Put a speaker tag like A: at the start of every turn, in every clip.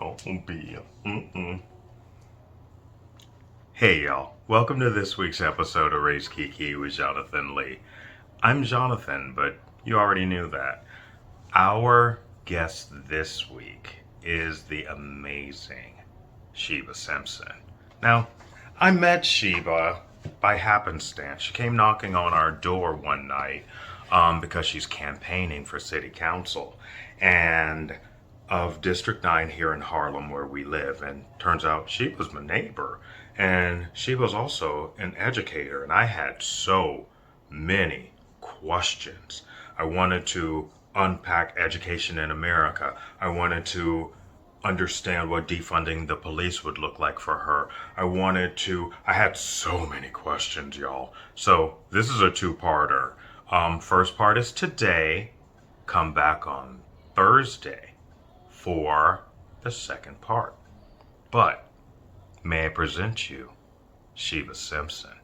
A: Oh, Bill. Mm-mm. Hey, y'all. Welcome to this week's episode of Raise Kiki with Jonathan Lee. I'm Jonathan, but you already knew that. Our guest this week is the amazing Sheba Simpson. Now, I met Sheba by happenstance. She came knocking on our door one night because she's campaigning for city council and of District 9 here in Harlem where we live. And turns out she was my neighbor. And she was also an educator. And I had so many questions. I wanted to unpack education in America. I wanted to understand what defunding the police would look like for her. I had so many questions, y'all. So this is a two-parter. First part is today. Come back on Thursday for the second part. But may I present you Sheba Simpson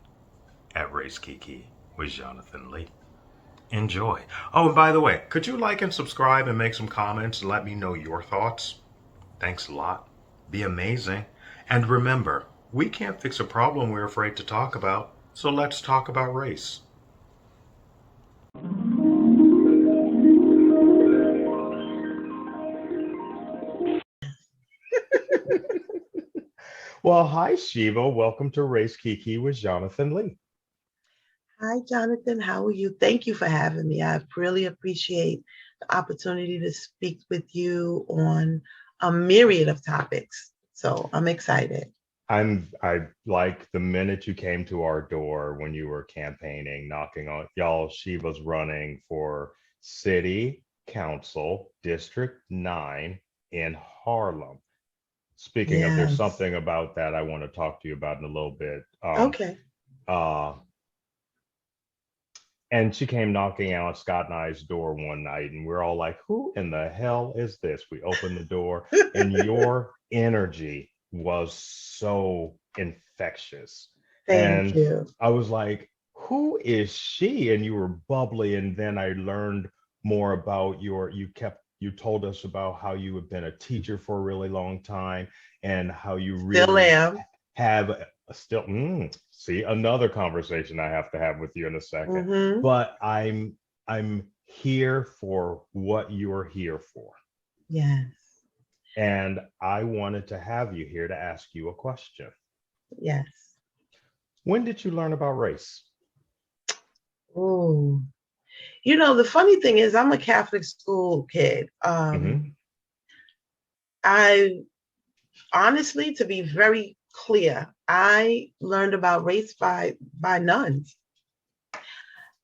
A: at Race Kiki with Jonathan Lee. Enjoy. Oh, and by the way, could you like and subscribe and make some comments and let me know your thoughts? Thanks a lot. Be amazing. And remember, we can't fix a problem we're afraid to talk about, so let's talk about race. Well, hi, Shiva. Welcome to Race Kiki with Jonathan Lee.
B: Hi, Jonathan. How are you? Thank you for having me. I really appreciate the opportunity to speak with you on a myriad of topics. So I'm excited.
A: I like the minute you came to our door when you were campaigning, knocking on y'all. She was running for City Council District 9 in Harlem. Speaking of, there's
B: Yes.
A: something about that I want to talk to you about in a little bit.
B: Okay.
A: Uh, and she came knocking on Scott and I's door one night, and we're all like, "Who in the hell is this?" We opened the door, and your energy was so infectious.
B: Thank
A: And
B: you.
A: I was like, "Who is she?" And you were bubbly, and then I learned more about you told us about how you had been a teacher for a really long time and how you
B: Still
A: really
B: am.
A: have still see another conversation I have to have with you in a second.
B: Mm-hmm.
A: But I'm here for what you're here for.
B: Yes.
A: And I wanted to have you here to ask you a question.
B: Yes.
A: When did you learn about race?
B: Oh, the funny thing is I'm a Catholic school kid.
A: Mm-hmm.
B: I honestly, to be very clear, I learned about race by nuns.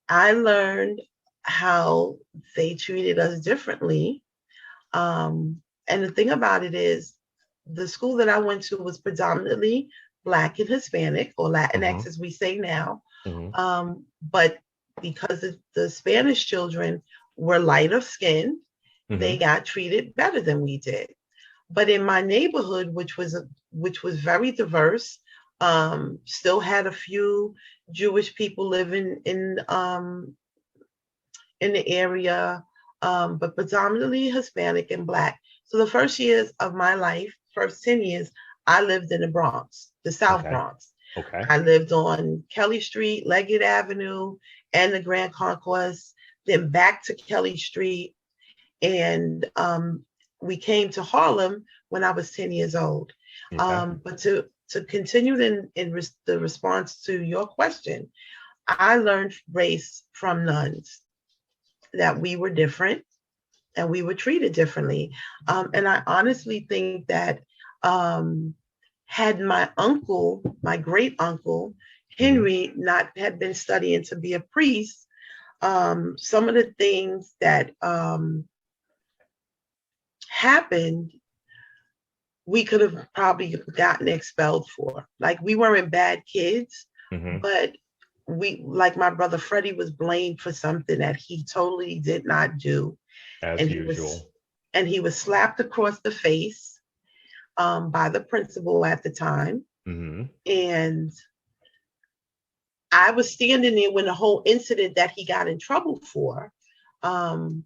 B: I learned how they treated us differently. And the thing about it is, the school that I went to was predominantly Black and Hispanic, or
A: Mm-hmm.
B: Latinx, as we say now.
A: Mm-hmm.
B: But because the Spanish children were lighter skinned, they
A: Mm-hmm.
B: got treated better than we did. But in my neighborhood, which was very diverse, still had a few Jewish people living in the area, but predominantly Hispanic and Black. So the first years of my life, first 10 years, I lived in the Bronx, the South
A: Okay.
B: Bronx.
A: Okay.
B: I lived on Kelly Street, Leggett Avenue, and the Grand Concourse, then back to Kelly Street. And we came to Harlem when I was 10 years old.
A: Okay.
B: But to continue the response to your question, I learned race from nuns, that we were different and we were treated differently. And I honestly think that um, had my great uncle,
A: Mm-hmm.
B: Henry, not had been studying to be a priest, some of the things that happened, we could have probably gotten expelled for. Like, we weren't bad kids,
A: Mm-hmm.
B: but like my brother Freddie was blamed for something that he totally did not do.
A: As
B: And he was
A: usual.
B: and he was slapped across the face by the principal at the time.
A: Mm-hmm.
B: And I was standing there when the whole incident that he got in trouble for. Um,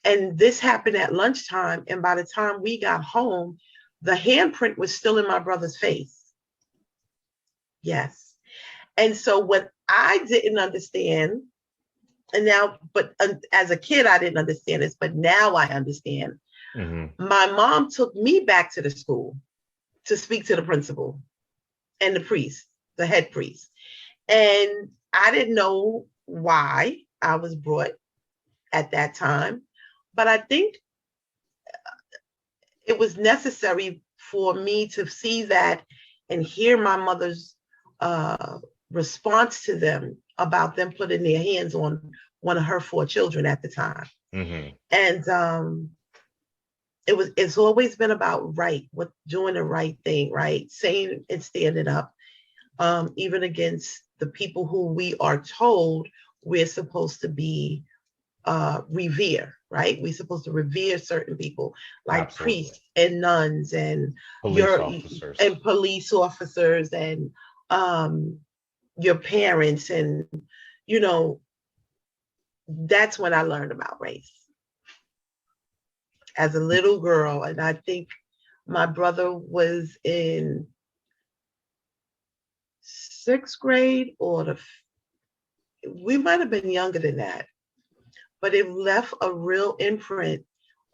B: And this happened at lunchtime. And by the time we got home, the handprint was still in my brother's face. Yes. And so what I didn't understand, and now, but as a kid, I didn't understand this, but now I understand.
A: Mm-hmm.
B: My mom took me back to the school to speak to the principal and the priest, the head priest. And I didn't know why I was brought at that time, but I think it was necessary for me to see that and hear my mother's response to them about them putting their hands on one of her 4 children at the time.
A: Mm-hmm.
B: And it's always been about doing the right thing, right? Saying and standing up, even against the people who we are told we're supposed to be revere, right? We're supposed to revere certain people like
A: Absolutely.
B: priests and nuns and police officers and your parents. And, that's when I learned about race as a little girl. And I think my brother was in 6th grade, or we might have been younger than that, but it left a real imprint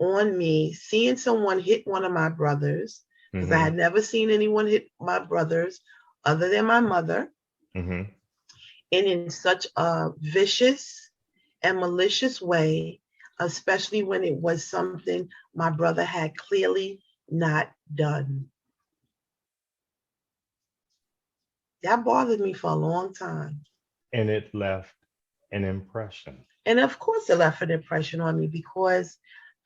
B: on me, seeing someone hit one of my brothers, because I had never seen anyone hit my brothers other than my mother, and in such a vicious and malicious way, especially when it was something my brother had clearly not done. That bothered me for a long time.
A: And it left an impression.
B: And of course, it left an impression on me because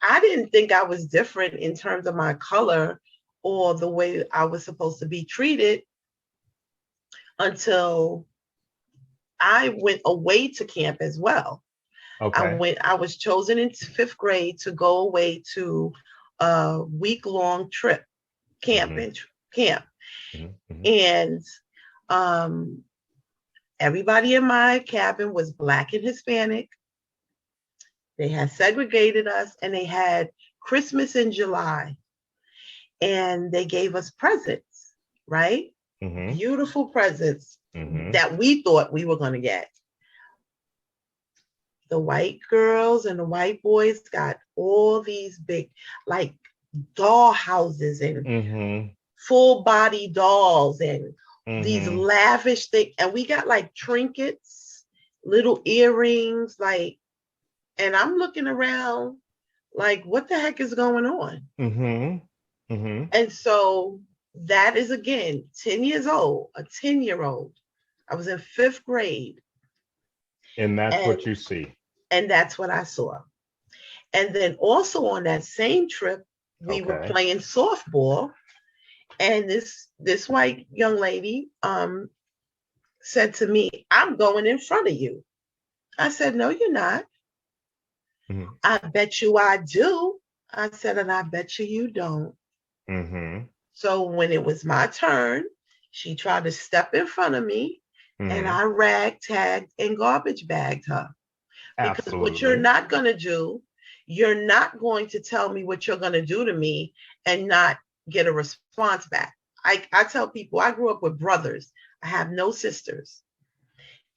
B: I didn't think I was different in terms of my color or the way I was supposed to be treated until I went away to camp as well.
A: Okay.
B: I was chosen in 5th grade to go away to a week-long trip, camp. And everybody in my cabin was Black and Hispanic. They had segregated us, and they had Christmas in July. And they gave us presents, right? Beautiful presents that we thought we were going to get. The white girls and the white boys got all these big, like, doll houses and full body dolls and these lavish things. And we got like trinkets, little earrings, like, and I'm looking around like, what the heck is going on? And so that is, again, 10 years old, a 10-year-old. I was in 5th grade.
A: And that's what you see.
B: And that's what I saw. And then also on that same trip, we were playing softball. And this white young lady said to me, "I'm going in front of you." I said, "No, you're not." "I bet you I do." I said, "And I bet you don't." So when it was my turn, she tried to step in front of me, and I ragtagged and garbage bagged her. Because what you're not going to do, you're not going to tell me what you're going to do to me and not get a response back. I tell people I grew up with brothers. I have no sisters.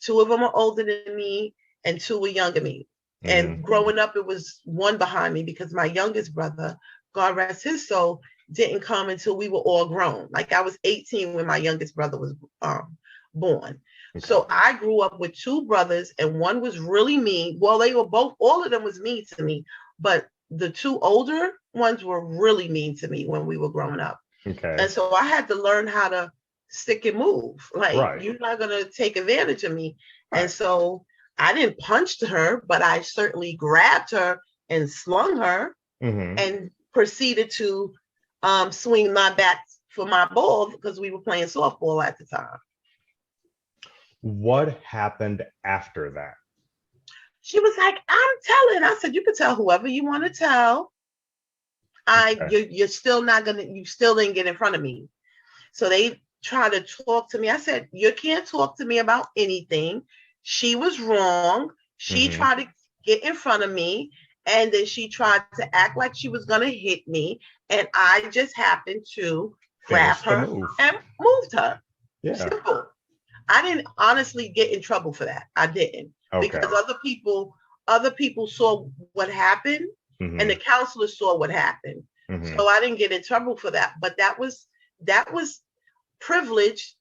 B: 2 of them are older than me and 2 were younger than me. And growing up, it was one behind me because my youngest brother, God rest his soul, didn't come until we were all grown. Like, I was 18 when my youngest brother was born. So I grew up with 2 brothers, and one was really mean. Well, they were both, all of them was mean to me, but the 2 older ones were really mean to me when we were growing up. And so I had to learn how to stick and move. Like, you're not going to take advantage of me. And so I didn't punch her, but I certainly grabbed her and slung her and proceeded to swing my bat for my ball because we were playing softball at the time.
A: What happened after that?
B: She was like, "I'm telling." I said, "You can tell whoever you want to tell. You're still not gonna. You still didn't get in front of me." So they tried to talk to me. I said, "You can't talk to me about anything. She was wrong. She tried to get in front of me, And then she tried to act like she was going to hit me. And I just happened to grab
C: Finish the
B: her
C: move.
B: and moved her.
C: Yeah.
B: Simple. I didn't honestly get in trouble for that. I didn't.
C: Okay.
B: Because other people saw what happened, and the counselors saw what happened. So I didn't get in trouble for that. But that was privilege.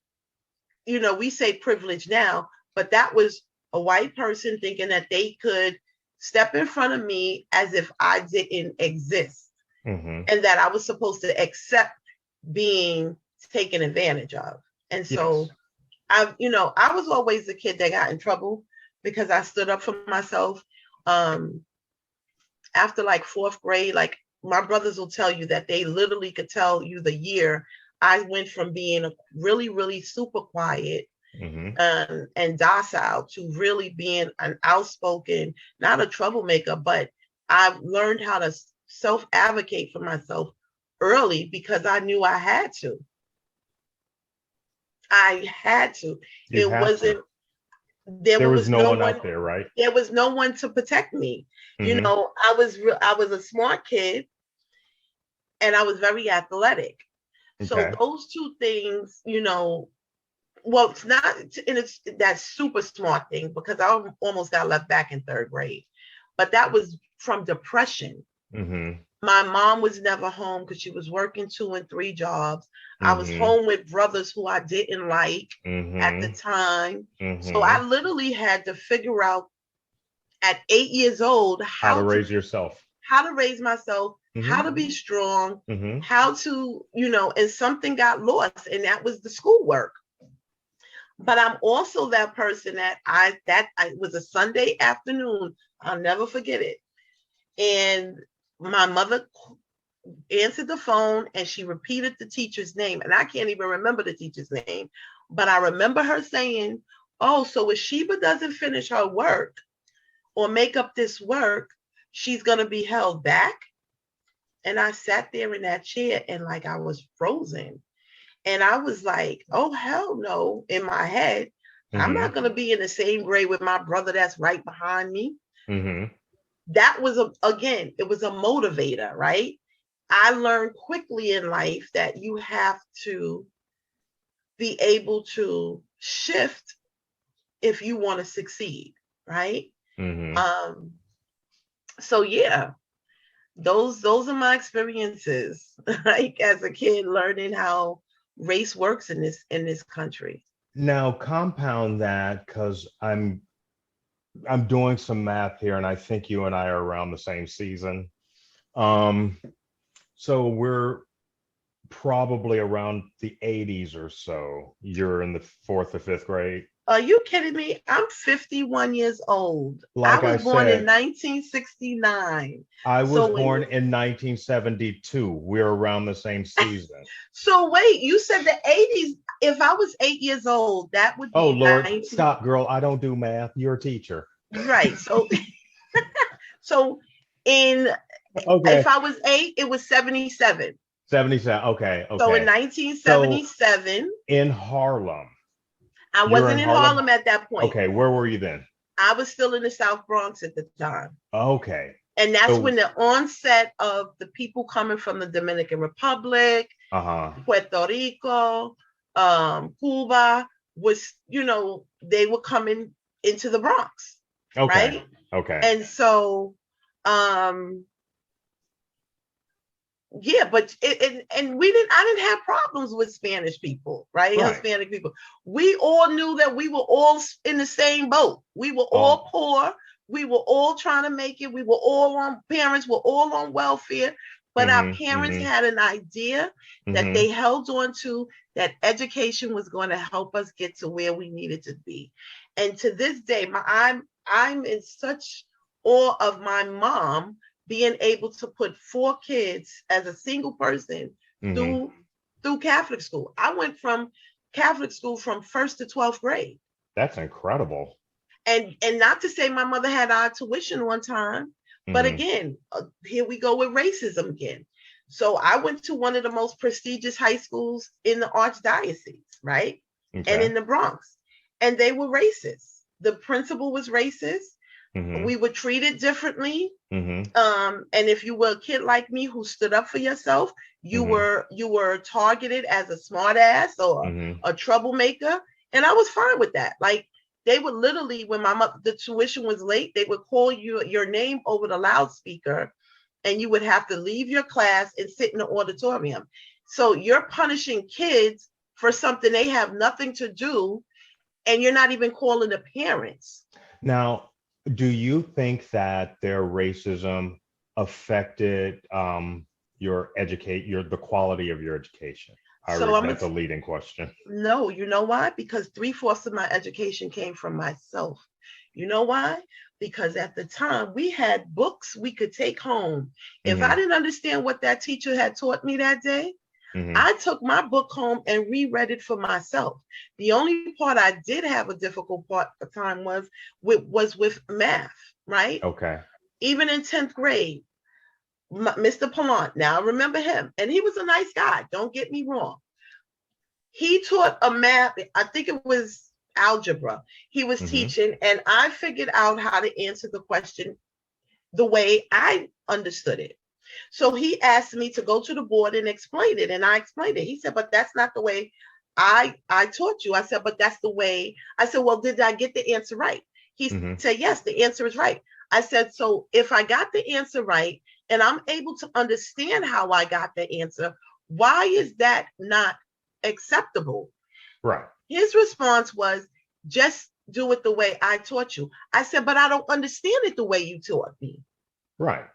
B: You know, we say privilege now, but that was a white person thinking that they could step in front of me as if I didn't exist, and that I was supposed to accept being taken advantage of. And so I was always the kid that got in trouble because I stood up for myself. After like fourth grade, like my brothers will tell you that they literally could tell you the year I went from being a really, really super quiet and docile to really being an outspoken, not a troublemaker, but I've learned how to self-advocate for myself early because I knew I had to. I had to. It wasn't. There was no one
C: out there, right?
B: There was no one to protect me. You know, I was a smart kid, and I was very athletic. So those two things, you know, well, it's not, and it's that super smart thing because I almost got left back in third grade, but that was from depression. My mom was never home because she was working 2 and 3 jobs. I was home with brothers who I didn't like at the time. So I literally had to figure out at 8 years old
C: how to raise yourself,
B: how to raise myself, how to be strong, how to, you know, and something got lost, and that was the schoolwork. But I'm also that person that it was a Sunday afternoon. I'll never forget it. And my mother answered the phone and she repeated the teacher's name. And I can't even remember the teacher's name, but I remember her saying, "Oh, so if Sheba doesn't finish her work or make up this work, she's going to be held back." And I sat there in that chair and like I was frozen. And I was like, oh, hell no, in my head. I'm not going to be in the same grade with my brother that's right behind me. That was, it was a motivator, right? I learned quickly in life that you have to be able to shift if you want to succeed, right? So yeah, those are my experiences, like as a kid, learning how race works in this country.
C: Now compound that, because I'm doing some math here, and I think you and I are around the same season. So we're probably around the 80s or so. You're in the 4th or 5th grade.
B: Are you kidding me? I'm 51 years old.
C: Like
B: I was born in 1969.
C: I was born in 1972. We're around the same season.
B: So wait, you said the 80s. If I was 8 years old, that would be.
C: Oh Lord, stop, girl. I don't do math. You're a teacher.
B: Right. So if I was 8, it was 77.
C: 77. Okay.
B: So in 1977.
C: In Harlem.
B: I wasn't in Harlem at that point.
C: Okay, where were you then?
B: I was still in the South Bronx at the time.
C: Okay.
B: And that's when the onset of the people coming from the Dominican Republic, Puerto Rico, Cuba was, you know, they were coming into the Bronx.
C: Okay.
B: Right?
C: Okay.
B: And so, yeah, but I didn't have problems with Spanish people, right? Hispanic people. We all knew that we were all in the same boat. We were all poor. We were all trying to make it. We were all parents were all on welfare, but our parents had an idea that they held on to, that education was going to help us get to where we needed to be. And to this day, I'm in such awe of my mom being able to put 4 kids as a single person through Catholic school. I went from Catholic school from 1st to 12th grade.
C: That's incredible.
B: And not to say my mother had our tuition one time, but again, here we go with racism again. So I went to one of the most prestigious high schools in the Archdiocese, right? And in the Bronx. And they were racist. The principal was racist.
C: Mhm.
B: We were treated differently.
C: Mhm.
B: And if you were a kid like me who stood up for yourself,
C: Mhm.
B: you were targeted as a smart ass or
C: Mhm.
B: a troublemaker. And I was fine with that. Like they would literally, when the tuition was late, they would call your name over the loudspeaker, and you would have to leave your class and sit in the auditorium. So you're punishing kids for something they have nothing to do, and you're not even calling the parents.
C: Now, do you think that their racism affected the quality of your education?
B: So I'm
C: That's a leading question.
B: No, you know why? Because 3/4 of my education came from myself. You know why? Because at the time we had books we could take home. If I
C: Mhm.
B: didn't understand what that teacher had taught me that day,
C: Mhm.
B: I took my book home and reread it for myself. The only part I did have a difficult part of time was with math, right?
C: Okay.
B: Even in 10th grade, Mr. Pallant, now I remember him, and he was a nice guy, don't get me wrong. He taught a math, I think it was algebra. He was
C: Mhm.
B: teaching, and I figured out how to answer the question the way I understood it. So he asked me to go to the board and explain it, and I explained it. He said, "But that's not the way I taught you." I said, "But that's the way." I said, "Well, did I get the answer right?" He
C: Mhm.
B: said, "Yes, the answer is right." I said, "So if I got the answer right and I'm able to understand how I got the answer, why is that not acceptable?"
C: Right.
B: His response was, "Just do it the way I taught you." I said, "But I don't understand it the way you taught me."
C: Right.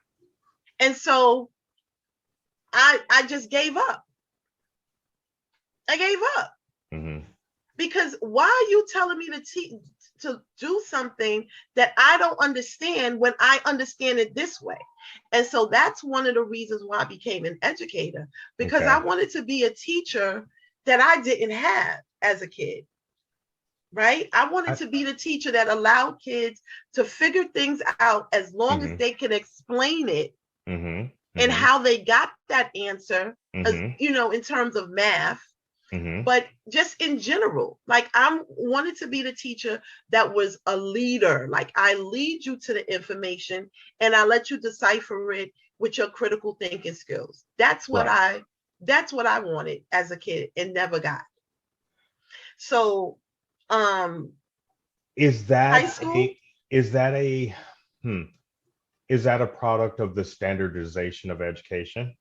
B: And so I just gave up. I gave up.
C: Mhm.
B: Because why are you telling me to do something that I don't understand when I understand it this way? And so that's one of the reasons why I became an educator, because I
C: Okay.
B: wanted to be a teacher that I didn't have as a kid. Right? I wanted
C: I,
B: to be the teacher that allowed kids to figure things out as long as
C: mhm.
B: they can explain it
C: Mhm.
B: and
C: Mhm.
B: how they got that answer, as
C: Mhm.
B: in terms of math,
C: Mhm.
B: but just in general. Like I wanted to be the teacher that was a leader. Like I lead you to the information and I let you decipher it with your critical thinking skills.
C: Right.
B: That's what I wanted as a kid and never got. So um
C: Is
B: high
C: that
B: school,
C: a is that a hmm, is that a product of the standardization of education?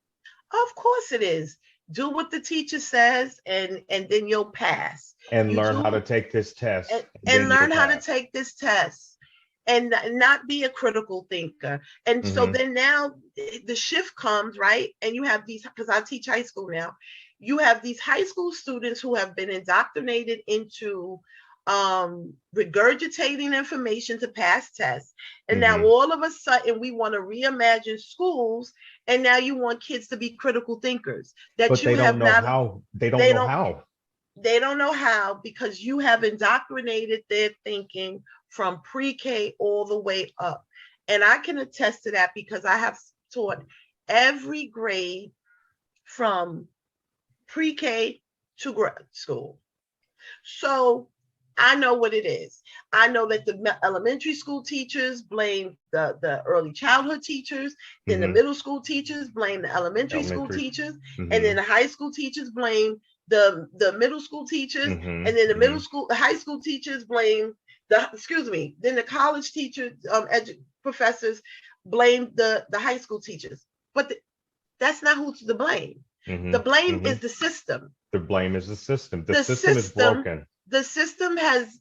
B: of course it is. Do what the teacher says and then you'll pass.
C: And
B: You
C: learn how to
B: do
C: take this test,
B: and
C: then you'll
B: learn how to
C: pass.
B: take this test and not be a critical thinker. And so
C: Mhm.
B: then now the shift comes, right? And you have these, because I teach high school now, you have these high school students who have been indoctrinated into regurgitating information to pass tests. And now
C: Mhm.
B: all of a sudden we want to reimagine schools. And now you want kids to be critical thinkers that
C: But
B: you
C: they don't
B: have
C: know
B: not,
C: how. They don't
B: they
C: know
B: don't,
C: how.
B: they don't know how, because you have indoctrinated their thinking from pre-K all the way up. And I can attest to that because I have taught every grade from pre-K to grad school. So I know what it is. I know that the elementary school teachers blame the early childhood teachers, then the
C: Mhm.
B: middle school teachers blame the elementary school
C: Elementary.
B: teachers, and then
C: Mhm.
B: the high school teachers blame the middle school teachers, and
C: Mhm.
B: then
C: Mhm.
B: the high school teachers blame then the college teachers, professors blame the high school teachers. But that's not who's to blame. The
C: Mhm.
B: blame is
C: Mhm.
B: the system.
C: The blame is the system. The
B: The
C: system is
B: system,
C: broken.
B: the system has,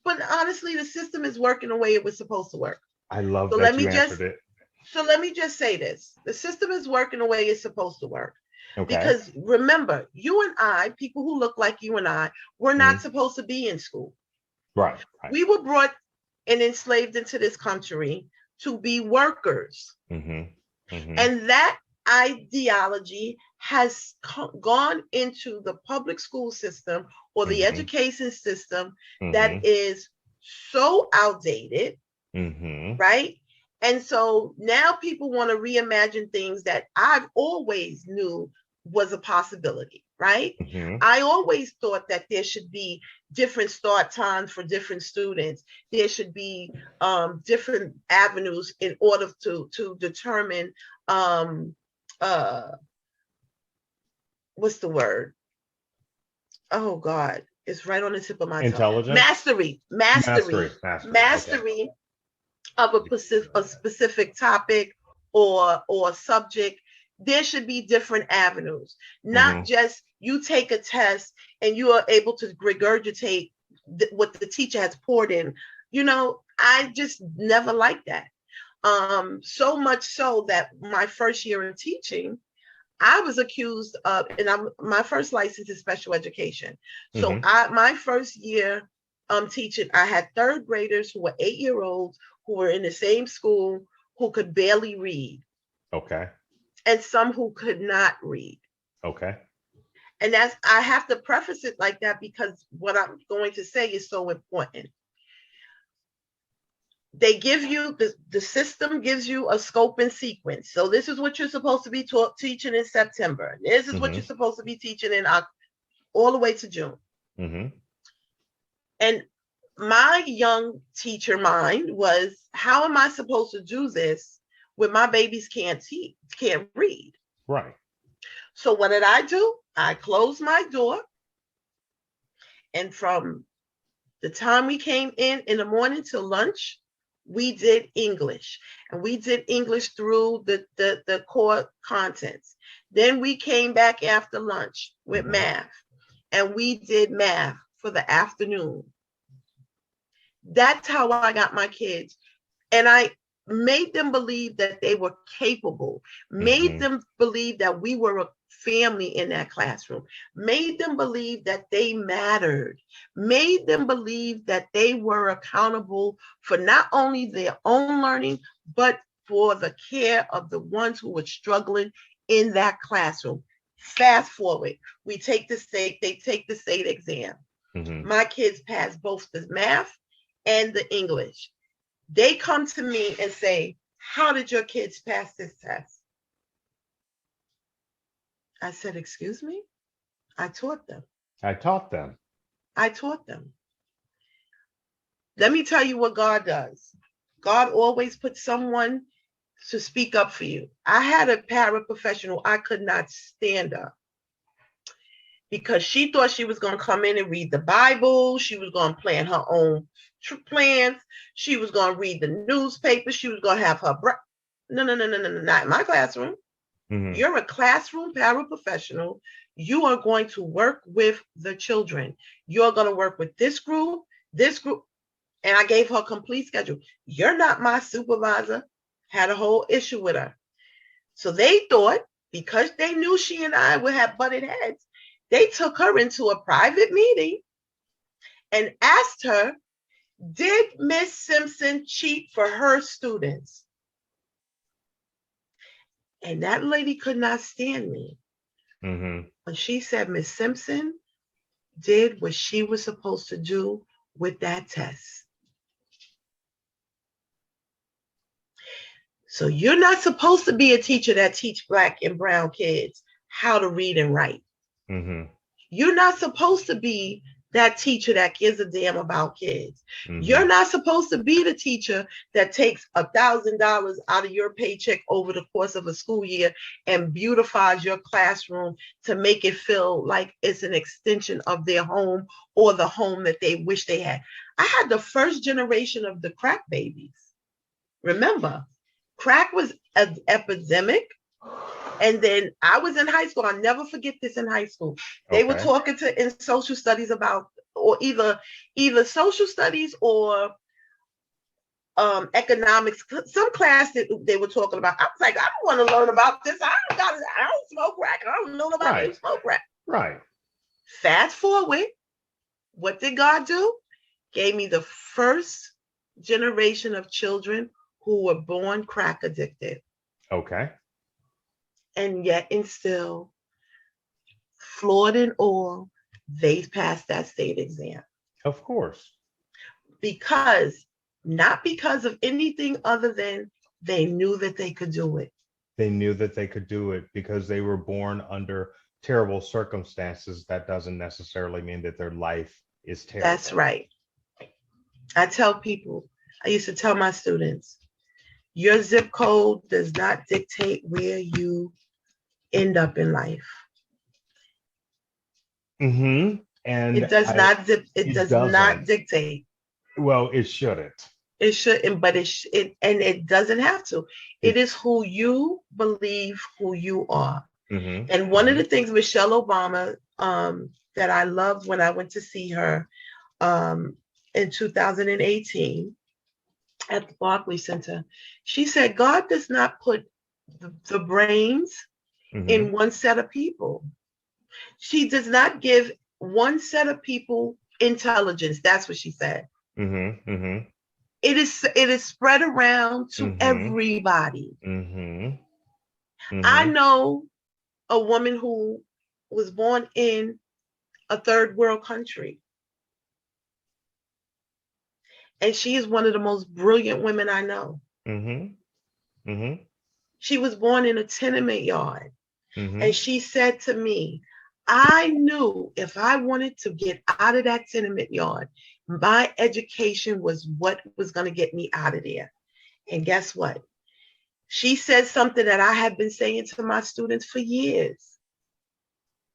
B: but honestly, the system is working the way it was supposed to work.
C: I love
B: So let
C: that
B: me
C: you
B: just
C: answered it.
B: so let me just say this. The system is working the way it's supposed to work.
C: Okay.
B: Because remember, you and I, people who look like you and I, were not
C: Mhm.
B: supposed to be in school.
C: Right. Right.
B: We were brought and enslaved into this country to be workers.
C: Mhm. Mhm.
B: And that ideology has gone into the public school system or the
C: Mhm.
B: education system that
C: Mhm.
B: is so outdated,
C: Mhm.
B: right? And so now people want to reimagine things that I've always knew was a possibility, right?
C: Mm-hmm.
B: I always thought that there should be different start times for different students. There should be different avenues in order to determine uh, what's the word? Oh God, it's right on the tip of my tongue.
C: Intelligence?
B: Mastery,
C: Okay.
B: of a specific topic or subject. There should be different avenues, not
C: Mm-hmm.
B: just you take a test and you are able to regurgitate what the teacher has poured in. I just never liked that. So much so that my first year in teaching, I was accused of, and my first license is special education. So
C: Mm-hmm.
B: my first year teaching, I had third graders who were 8-year-olds who were in the same school who could barely read,
C: Okay.
B: and some who could not read.
C: Okay.
B: And I have to preface it like that because what I'm going to say is so important. They give you the system gives you a scope and sequence. So this is what you're supposed to be teaching in September. This is what
C: Mm-hmm.
B: you're supposed to be teaching in all the way to June.
C: Mm-hmm.
B: And my young teacher mind was, how am I supposed to do this when my babies can't read?
C: Right.
B: So what did I do? I closed my door, and from the time we came in the morning till lunch, we did English, and we did English through the core contents. Then we came back after lunch with
C: Mm-hmm.
B: math, and we did math for the afternoon. That's how I got my kids. And I made them believe that they were capable, made
C: Mm-hmm.
B: them believe that we were a family in that classroom, made them believe that they mattered, made them believe that they were accountable for not only their own learning, but for the care of the ones who were struggling in that classroom. Fast forward, they take the state exam.
C: Mm-hmm.
B: My kids passed both the math and the English. They come to me and say, how did your kids pass this test? I said, excuse me? I taught them.
C: I taught them.
B: I taught them. Let me tell you what God does. God always puts someone to speak up for you. I had a paraprofessional. I could not stand her because she thought she was going to come in and read the Bible. She was going to plan her own plans. She was going to read the newspaper. She was going to have her No, not in my classroom.
C: Mm-hmm.
B: You're a classroom paraprofessional. You are going to work with the children. You're going to work with this group. And I gave her a complete schedule. You're not my supervisor. Had a whole issue with her. So they thought, because they knew she and I would have butted heads, they took her into a private meeting and asked her, did Miss Simpson cheat for her students? And that lady could not stand me.
C: Mm-hmm.
B: When she said Miss Simpson did what she was supposed to do with that test. So you're not supposed to be a teacher that teach Black and brown kids how to read and write.
C: Mm-hmm.
B: You're not supposed to be that teacher that gives a damn about kids.
C: Mm-hmm.
B: You're not supposed to be the teacher that takes $1,000 out of your paycheck over the course of a school year and beautifies your classroom to make it feel like it's an extension of their home or the home that they wish they had. I had the first generation of the crack babies. Remember, crack was an epidemic. And then I was in high school. I'll never forget this in high school. They were talking in social studies about, or either social studies or economics, some class that they were talking about. I was like, I don't want to learn about this. I don't smoke crack. I don't know nobody who smoke crack.
C: Right.
B: Fast forward, what did God do? Gave me the first generation of children who were born crack addicted.
C: Okay.
B: And yet and still, flawed in all, they passed that state exam.
C: Of course.
B: Not because of anything other than they knew that they could do it.
C: They knew that they could do it because they were born under terrible circumstances. That doesn't necessarily mean that their life is terrible.
B: That's right. I used to tell my students, your zip code does not dictate where you end up in life.
C: Mm-hmm. And
B: it does not dictate.
C: Well, it shouldn't.
B: It shouldn't, but it doesn't have to. It is who you believe who you are.
C: Mm-hmm.
B: And one of the things Michelle Obama that I loved when I went to see her in 2018 at the Barclays Center, she said, God does not put the brains in one set of people. She does not give one set of people intelligence. That's what she said.
C: Mm-hmm. Mm-hmm.
B: It is spread around to everybody.
C: Mm-hmm. Mm-hmm.
B: I know a woman who was born in a third world country. And she is one of the most brilliant women I know.
C: Mm-hmm. Mm-hmm.
B: She was born in a tenement yard.
C: Mm-hmm.
B: And she said to me, I knew if I wanted to get out of that tenement yard, my education was what was going to get me out of there. And guess what? She said something that I have been saying to my students for years.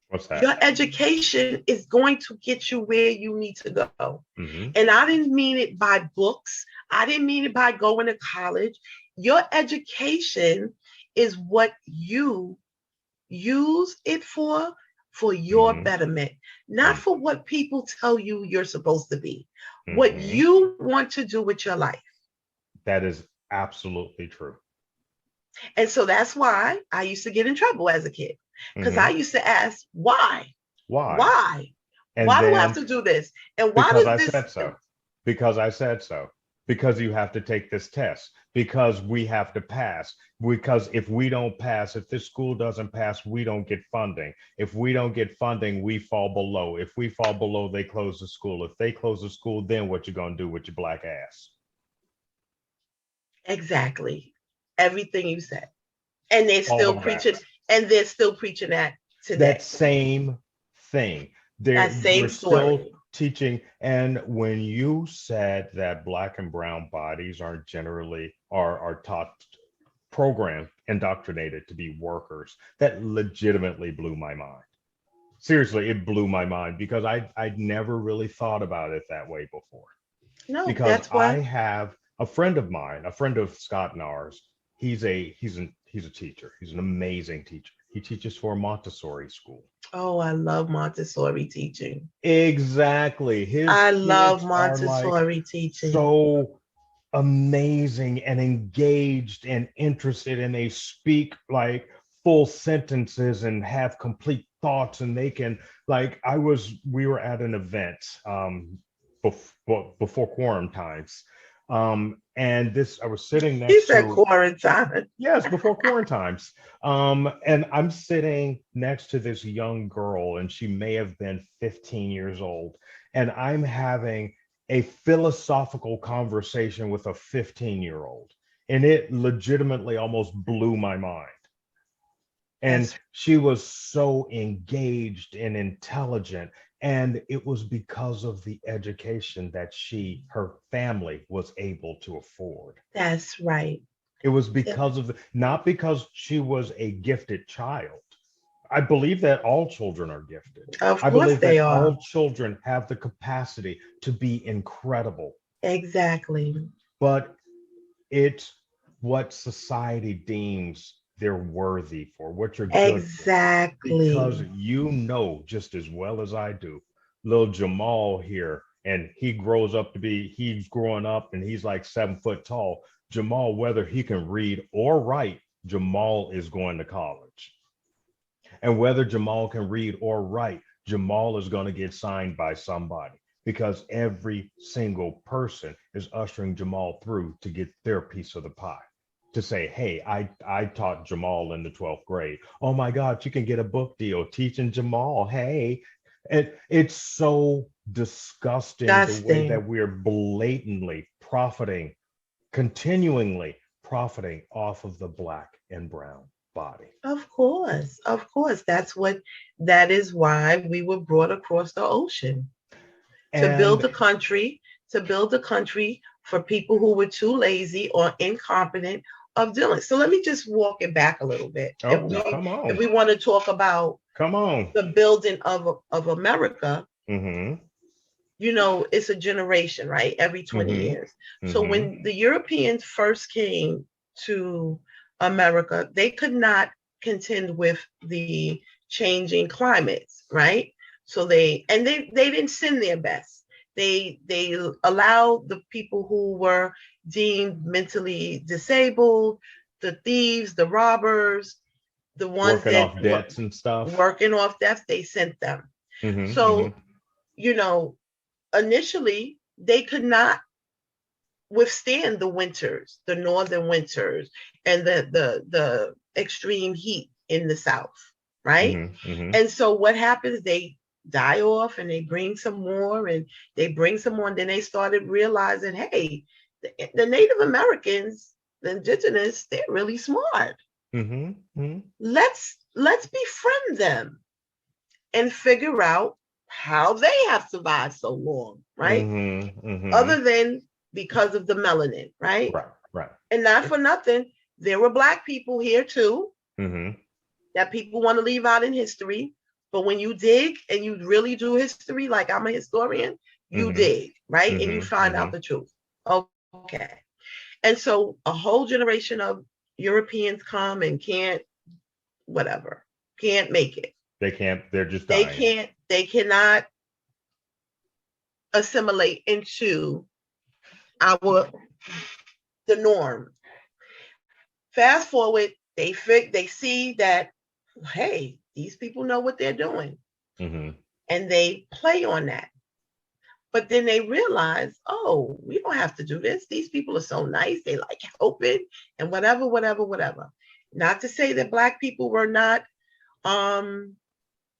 C: What's that?
B: Your education is going to get you where you need to go.
C: Mm-hmm.
B: And I didn't mean it by books. I didn't mean it by going to college. Your education is what you use it for your betterment, not for what people tell you you're supposed to be, what you want to do with your life.
C: That is absolutely true.
B: And so that's why I used to get in trouble as a kid, because I used to ask, why?
C: And
B: why
C: then,
B: do I have to do this? And why
C: because
B: does
C: I
B: this?
C: said so. Because I said so. Because you have to take this test. Because we have to pass. Because if we don't pass, if this school doesn't pass, we don't get funding. If we don't get funding, we fall below. If we fall below, they close the school. If they close the school, then what you gonna do with your black ass?
B: Exactly. Everything you said. And they're
C: All
B: still
C: of
B: preaching,
C: that.
B: and they're still preaching that today.
C: That same thing.
B: That same
C: we're
B: story.
C: still teaching. And when you said that black and brown bodies aren't generally are taught, programmed, indoctrinated to be workers, that legitimately blew my mind. Seriously, it blew my mind because I'd never really thought about it that way before.
B: No,
C: Because
B: that's why
C: I have a friend of mine, a friend of Scott and ours. He's a teacher. He's an amazing teacher. He teaches for a Montessori school.
B: Oh, I love Montessori teaching.
C: Exactly.
B: I love Montessori teaching.
C: So amazing and engaged and interested, and they speak like full sentences and have complete thoughts, and they can we were at an event before quorum times. And I was sitting next to.
B: He said quarantine.
C: Yes, before quarantines. And I'm sitting next to this young girl, and she may have been 15 years old. And I'm having a philosophical conversation with a 15-year-old. And it legitimately almost blew my mind. And
B: Yes.
C: She was so engaged and intelligent. And it was because of the education that her family was able to afford.
B: That's right.
C: It was because of not because she was a gifted child. I believe that all children are gifted.
B: Of
C: I
B: course
C: believe
B: they
C: that
B: are.
C: all children have the capacity to be incredible.
B: Exactly.
C: But it's what society deems they're worthy for, what you're good
B: Exactly.
C: for. Because you know just as well as I do, little Jamal here, and he's growing up and he's like 7 foot tall. Jamal, whether he can read or write, Jamal is going to college. And whether Jamal can read or write, Jamal is going to get signed by somebody, because every single person is ushering Jamal through to get their piece of the pie. To say, hey, I taught Jamal in the 12th grade. Oh my God, you can get a book deal teaching Jamal. Hey, it's so disgusting the way that we're blatantly continuingly profiting off of the black and brown. body.
B: Of course, of course. That is why we were brought across the ocean to build
C: And
B: a country, for people who were too lazy or incompetent of doing. So let me just walk it back a little bit.
C: oh, come
B: If
C: on,
B: we want to talk about
C: come on.
B: the building of America,
C: Mm-hmm.
B: it's a generation, right? Every 20
C: Mm-hmm.
B: years. So
C: Mm-hmm.
B: when the Europeans first came to America, they could not contend with the changing climates, right? So they didn't send their best. They allowed the people who were deemed mentally disabled, the thieves, the robbers, the ones
C: Working
B: that
C: off
B: were
C: debts and stuff.
B: working off debts, they sent them.
C: Mm-hmm.
B: So,
C: Mm-hmm.
B: you know, initially they could not withstand the winters, the northern winters, and the extreme heat in the south, right?
C: Mm-hmm. Mm-hmm.
B: And so what happens? They die off and they bring some more and they bring some more. And then they started realizing, hey, the Native Americans, the indigenous, they're really smart.
C: Mm-hmm. Mm-hmm.
B: Let's befriend them and figure out how they have survived so long, right?
C: Mm-hmm. Mm-hmm.
B: Other than because of the melanin, right?
C: Right. Right.
B: And not for nothing, there were Black people here too
C: Mm-hmm.
B: that people want to leave out in history. But when you dig and you really do history, like I'm a historian, you
C: Mm-hmm.
B: dig, right? And you
C: Mm-hmm.
B: find out
C: Mm-hmm.
B: the truth. Okay. And so a whole generation of Europeans come and can't make it.
C: They can't. They're just dying.
B: They cannot assimilate into our the norm. Fast forward, they see that, hey, these people know what they're doing,
C: Mm-hmm.
B: and they play on that. But then they realize, oh, we don't have to do this. These people are so nice. They like helping and whatever, whatever, whatever. Not to say that Black people were not um,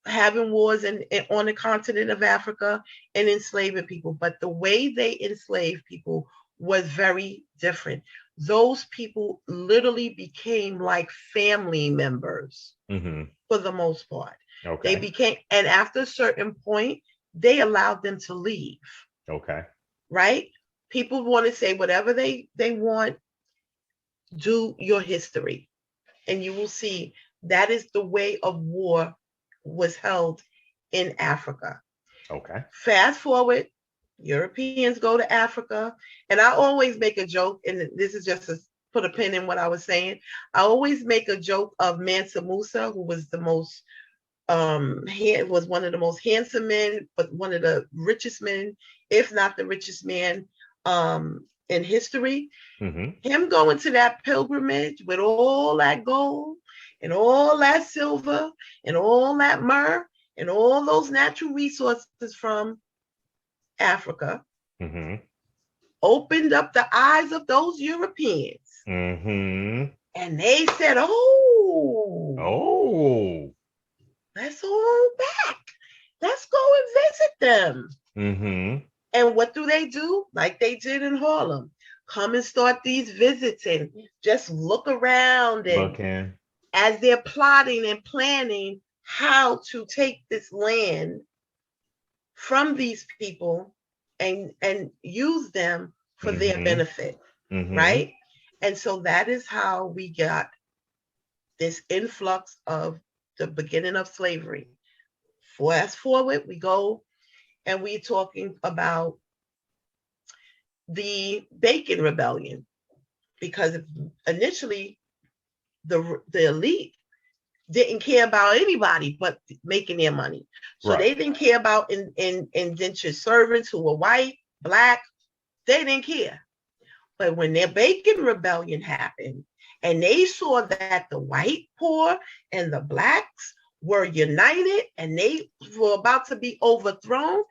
B: having wars on the continent of Africa and enslaving people, but the way they enslaved people was very different. Those people literally became like family members
C: Mm-hmm.
B: for the most part. They
C: Okay.
B: became, and after a certain point, they allowed them to leave,
C: Okay.
B: right? People want to say whatever they want, do your history. And you will see that is the way of war was held in Africa.
C: Okay.
B: Fast forward, Europeans go to Africa, and I always make a joke, and this is just to put a pin in what I was saying. I always make a joke of Mansa Musa, who was the most was one of the most handsome men, but one of the richest men, if not the richest man in history.
C: Mm-hmm.
B: Him going to that pilgrimage with all that gold and all that silver and all that myrrh and all those natural resources from Africa
C: Mm-hmm.
B: opened up the eyes of those Europeans.
C: Mm-hmm.
B: And they said, oh,
C: Oh.
B: let's go back. Let's go and visit them.
C: Mm-hmm.
B: And what do? Like they did in Harlem. Come and start these visits and just look around, and
C: Looking.
B: as they're plotting and planning how to take this land from these people and use them for their
C: Mm-hmm.
B: benefit,
C: Mm-hmm.
B: right? And so that is how we got this influx of the beginning of slavery. Fast forward, we go and we're talking about the Bacon Rebellion, because initially the elite didn't care about anybody but making their money. So
C: Right.
B: they didn't care about indentured servants who were white, Black. They didn't care. But when their Bacon Rebellion happened and they saw that the white poor and the Blacks were united and they were about to be overthrown,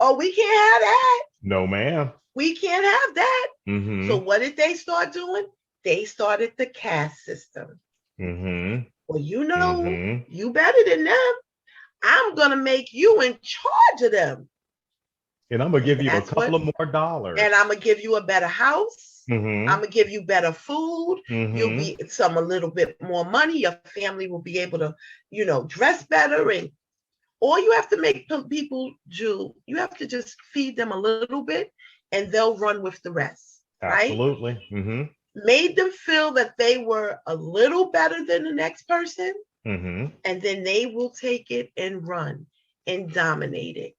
B: oh, we can't have that.
C: No, ma'am.
B: We can't have that.
C: Mm-hmm.
B: So what did they start doing? They started the caste system.
C: Mm-hmm.
B: Well,
C: Mm-hmm.
B: you better than them. I'm going to make you in charge of them.
C: And I'm gonna
B: And
C: give you a
B: that's
C: couple
B: what,
C: of more dollars.
B: and I'm going to give you a better house.
C: Mm-hmm.
B: I'm gonna give you better food. You'll
C: Mm-hmm.
B: be a little bit more money. Your family will be able to, dress better. And all you have to make people do, you have to just feed them a little bit, and they'll run with the rest, right?
C: Absolutely. Mm-hmm.
B: Made them feel that they were a little better than the next person,
C: Mm-hmm.
B: and then they will take it and run and dominate it.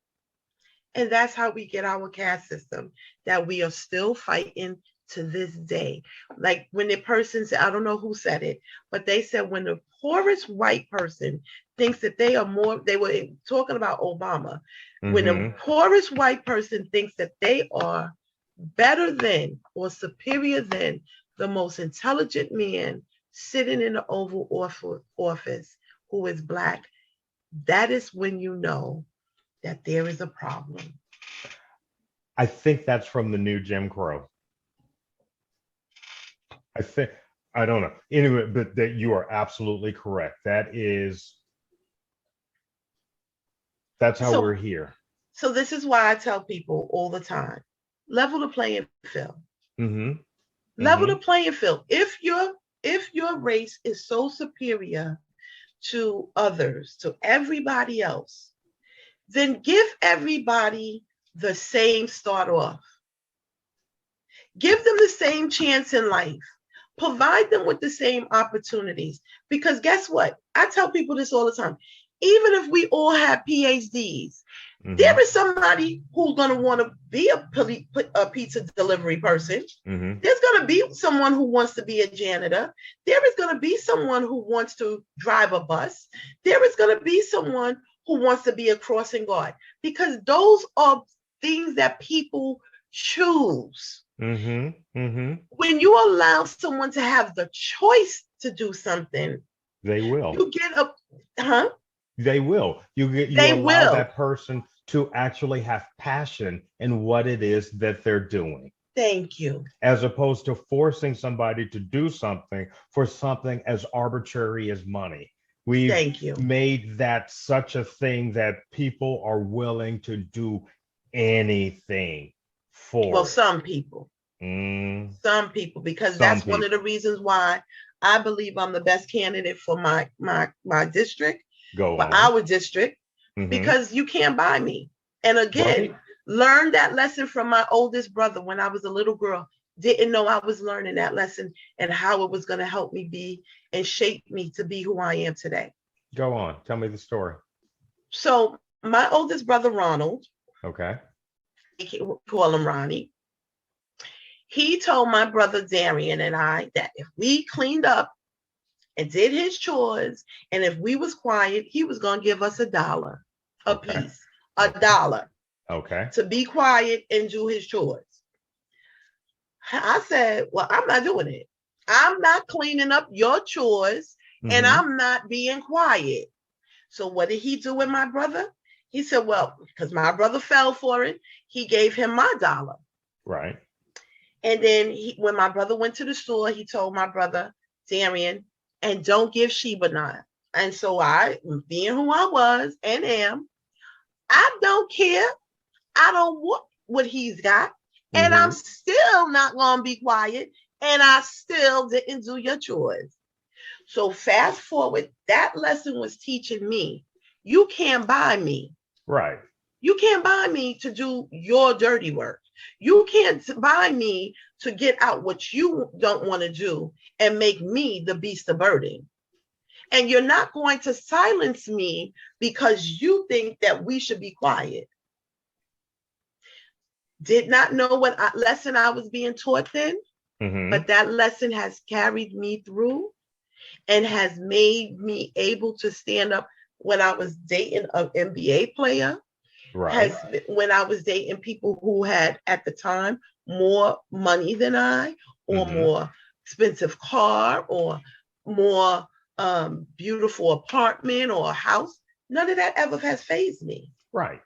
B: And that's how we get our caste system that we are still fighting to this day. Like when the person said, I don't know who said it, but they said when the poorest white person thinks that they are more, they were talking about Obama. When the
C: Mm-hmm.
B: poorest white person thinks that they are better than or superior than the most intelligent man sitting in the Oval Office who is Black, that is when you know that there is a problem.
C: I think that's from the new Jim Crow. I don't know. Anyway, but that you are absolutely correct. That's how we're here.
B: So this is why I tell people all the time, level the playing field.
C: Mm-hmm.
B: Level the playing field. If your race is so superior to others, to everybody else, then give everybody the same start off. Give them the same chance in life. Provide them with the same opportunities. Because guess what? I tell people this all the time. Even if we all have PhDs, there is somebody who's going to want to be a pizza delivery person.
C: Mm-hmm.
B: There's going to be someone who wants to be a janitor. There is going to be someone who wants to drive a bus. There is going to be someone who wants to be a crossing guard, because those are things that people choose.
C: Mm-hmm. Mm-hmm.
B: When you allow someone to have the choice to do something,
C: They will.
B: you get
C: They will. You
B: They
C: allow
B: will.
C: that person to actually have passion in what it is that they're doing.
B: Thank you.
C: As opposed to forcing somebody to do something for something as arbitrary as money.
B: Thank you.
C: Made that such a thing that people are willing to do anything for.
B: Well, some people. Some people, because that's one of the reasons why I believe I'm the best candidate for my district, our district, because you can't buy me. And again, learn that lesson from my oldest brother when I was a little girl. Didn't know I was learning that lesson and how it was going to help me be and shape me to be who I am today.
C: Go on. Tell me the story.
B: So my oldest brother, Ronald,
C: okay,
B: call him Ronnie, he told my brother Darian and I that if we cleaned up and did his chores, and if we was quiet, he was going to give us $1 a piece, $1.
C: Okay.
B: To be quiet and do his chores. I said, well, I'm not doing it. I'm not cleaning up your chores, and I'm not being quiet. So what did he do with my brother? He said, well, because my brother fell for it, he gave him my $1.
C: Right.
B: And then when my brother went to the store, he told my brother, Darian, and don't give Sheba none. And so I, being who I was and am, I don't care. I don't want what he's got. And I'm still not going to be quiet. And I still didn't do your chores. So fast forward, that lesson was teaching me, you can't buy me.
C: Right.
B: You can't buy me to do your dirty work. You can't buy me to get out what you don't want to do and make me the beast of burden. And you're not going to silence me because you think that we should be quiet. Did not know what lesson I was being taught then, but that lesson has carried me through and has made me able to stand up when I was dating an NBA player. Right. When I was dating people who had at the time more money than I, or more expensive car, or more beautiful apartment or house. None of that ever has fazed me.
C: Right.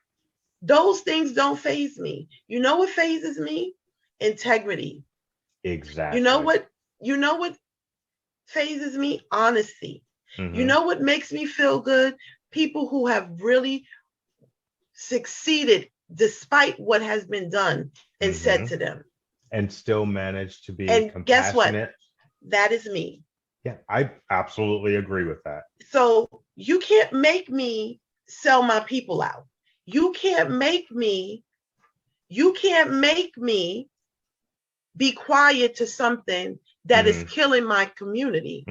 B: Those things don't faze me. You know what fazes me? Integrity.
C: Exactly.
B: You know what fazes me? Honesty. You know what makes me feel good? People who have really succeeded despite what has been done and said to them.
C: and still manage to be
B: And guess what?
C: compassionate.
B: That is me.
C: Yeah, I absolutely agree with that.
B: So you can't make me sell my people out. You can't make me be quiet to something that is killing my community.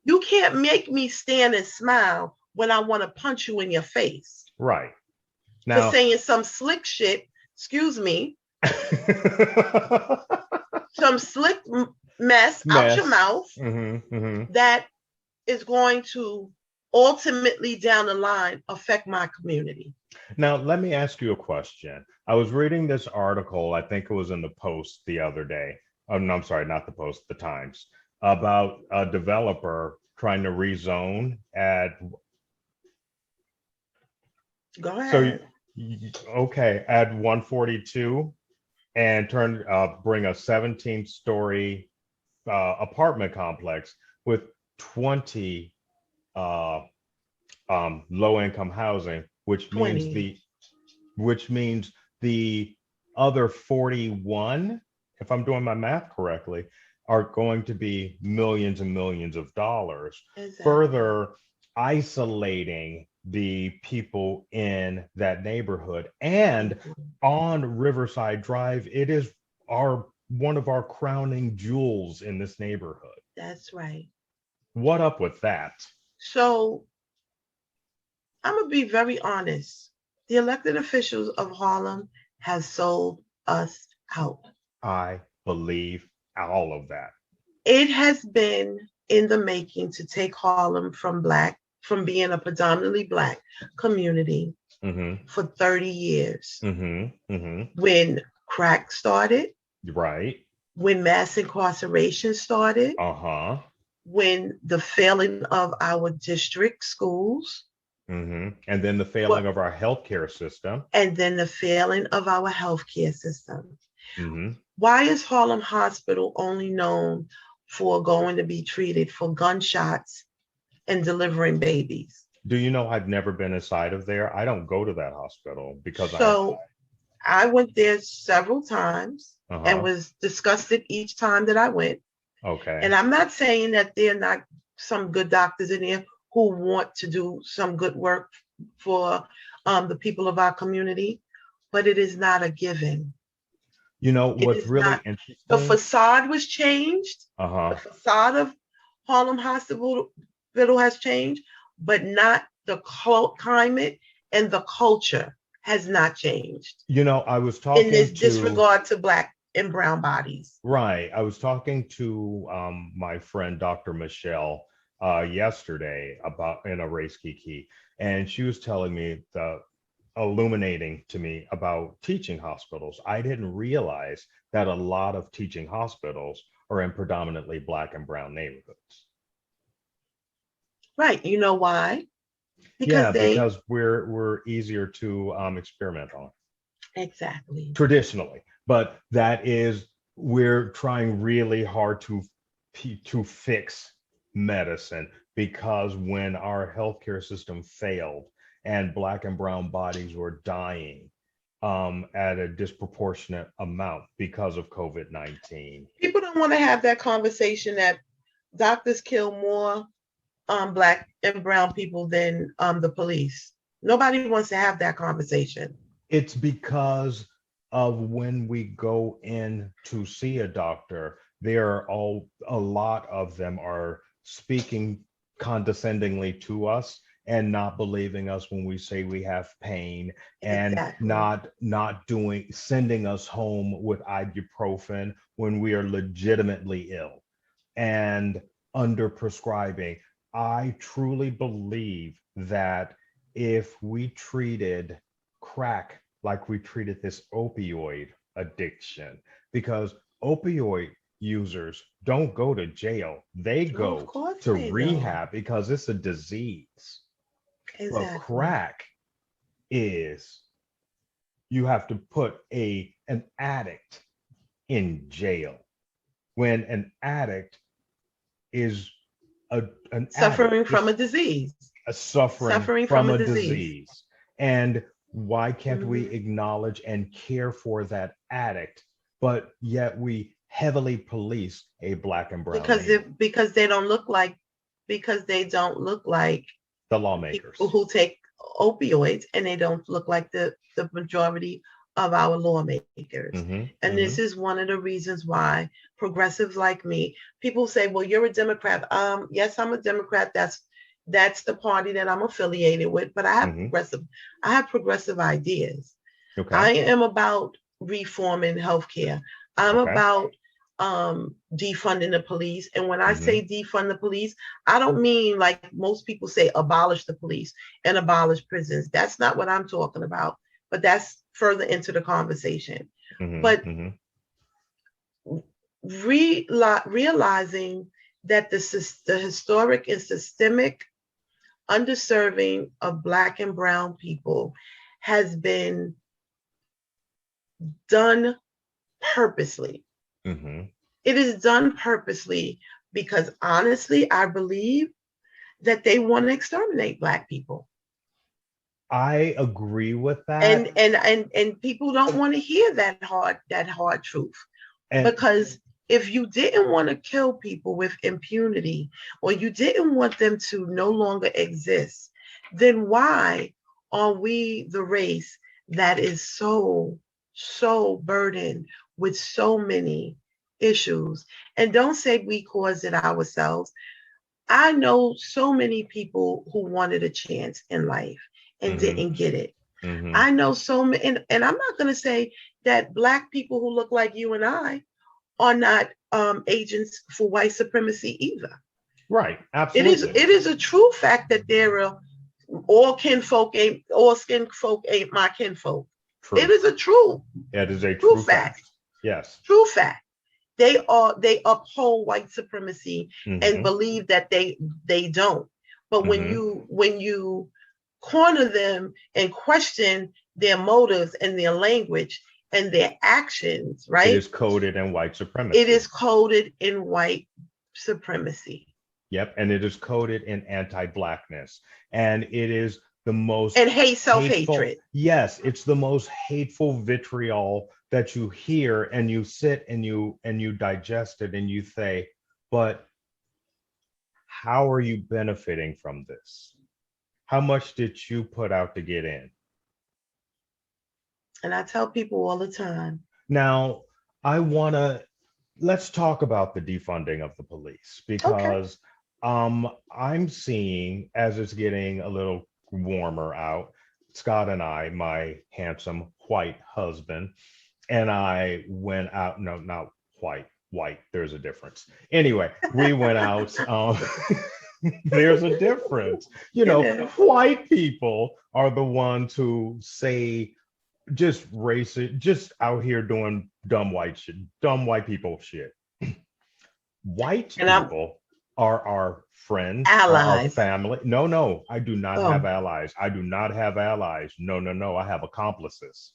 B: You can't make me stand and smile when I want to punch you in your face.
C: Right.
B: For
C: Now,
B: saying some slick shit, excuse me, some slick mess out your mouth that is going to ultimately down the line affect my community.
C: Now, let me ask you a question. I was reading this article, I think it was in the Post the other day. Oh, no, I'm sorry, not the Post, the Times, about a developer trying to rezone at.
B: Go ahead.
C: So, okay, at 142 and bring a 17-story apartment complex with 20 low-income housing, which means the other 41, if I'm doing my math correctly, are going to be millions and millions of dollars. Exactly. Further isolating the people in that neighborhood. And on Riverside Drive, it is one of our crowning jewels in this neighborhood.
B: That's right.
C: What up with that?
B: So I'm gonna be very honest. The elected officials of Harlem has sold us out.
C: I believe all of that.
B: It has been in the making to take Harlem from being a predominantly Black community for 30 years. When crack started.
C: Right.
B: When mass incarceration started. When the failing of our district schools.
C: And then the failing of our healthcare system.
B: And then the failing of our healthcare system. Why is Harlem Hospital only known for going to be treated for gunshots and delivering babies?
C: Do you know I've never been inside of there? I don't go to that hospital because
B: I went there several times and was disgusted each time that I went.
C: Okay.
B: And I'm not saying that there are not some good doctors in there who want to do some good work for the people of our community, but it is not a given.
C: You know, what's really interesting?
B: The facade was changed. The facade of Harlem Hospital has changed, but not the climate and the culture has not changed.
C: You know, I was talking
B: in this disregard to Black and brown bodies.
C: Right. I was talking to my friend, Dr. Michelle, yesterday in a race Kiki, and she was telling me illuminating to me about teaching hospitals. I didn't realize that a lot of teaching hospitals are in predominantly Black and brown neighborhoods.
B: Right. You know why?
C: Because we're easier to experiment on.
B: Exactly.
C: Traditionally, but we're trying really hard to fix medicine, because when our healthcare system failed and Black and brown bodies were dying at a disproportionate amount because of COVID-19.
B: People don't want to have that conversation that doctors kill more Black and brown people than the police. Nobody wants to have that conversation.
C: It's because of when we go in to see a doctor, a lot of them are speaking condescendingly to us and not believing us when we say we have pain, and sending us home with ibuprofen when we are legitimately ill, and under prescribing. I truly believe that if we treated crack like we treated this opioid addiction, because opioid users don't go to jail, they go to rehab because it's a disease. Exactly. But crack is, you have to put an addict in jail, when an addict is
B: suffering from a disease.
C: Suffering from a disease. And why can't we acknowledge and care for that addict but yet we heavily police a black and brown
B: because
C: neighborhood.
B: because they don't look like
C: The
B: people
C: lawmakers.
B: who take opioids, and they don't look like the majority of our lawmakers.
C: Hmm.
B: And
C: Hmm.
B: this is one of the reasons why progressives like me, people say, well, you're a Democrat. Yes, I'm a Democrat. That's the party that I'm affiliated with, but
C: Hmm.
B: I have progressive ideas.
C: Okay.
B: I am about reforming healthcare. I'm
C: Okay.
B: about defunding the police. And when I
C: Hmm.
B: say defund the police, I don't mean like most people say abolish the police and abolish prisons. That's not what I'm talking about, but that's further into the conversation.
C: Hmm.
B: But
C: Hmm.
B: realizing that the historic and systemic underserving of Black and Brown people has been done purposely.
C: Hmm.
B: It is done purposely because honestly, I believe that they want to exterminate Black people.
C: I agree with that.
B: And people don't want to hear that hard truth.
C: And
B: Because if you didn't want to kill people with impunity, or you didn't want them to no longer exist, then why are we the race that is so burdened with so many issues? And don't say we caused it ourselves. I know so many people who wanted a chance in life and
C: hmm.
B: didn't get it.
C: Hmm.
B: I know so many, and I'm not going to say that Black people who look like you and I are not agents for white supremacy either.
C: Right.
B: It is
C: Absolutely.
B: it is a true fact that there are all skin folk ain't my kinfolk. It
C: True.
B: is a
C: It is a
B: true
C: true
B: fact.
C: fact. Yes.
B: True fact. They uphold white supremacy and
C: Hmm.
B: believe that they don't. But when
C: Hmm.
B: you corner them and question their motives and their language and their actions,
C: It
B: right?
C: is coded in white
B: It
C: supremacy.
B: is coded in white supremacy
C: Yep. And it is coded in anti-blackness. And it is the most
B: and hate,
C: hateful.
B: self-hatred.
C: Yes, it's the most hateful vitriol that you hear, and you sit and you digest it and you say, but how are you benefiting from this? How much did you put out to get in?
B: And I tell people all the time,
C: Now, I want to let's talk about the defunding of the police,
B: okay,
C: because I'm seeing, as it's getting a little warmer out, Scott and I, my handsome white husband, and I went out. No, not white. There's a difference. Anyway, we went out. There's a difference.
B: it is.
C: White people are the ones who say just racist, just out here doing dumb white shit, dumb white people shit. White
B: And I'm
C: people are our friends, are our
B: allies.
C: family. No, no, I do not have
B: Oh,
C: allies. I do not have allies. No, no, no. I have accomplices.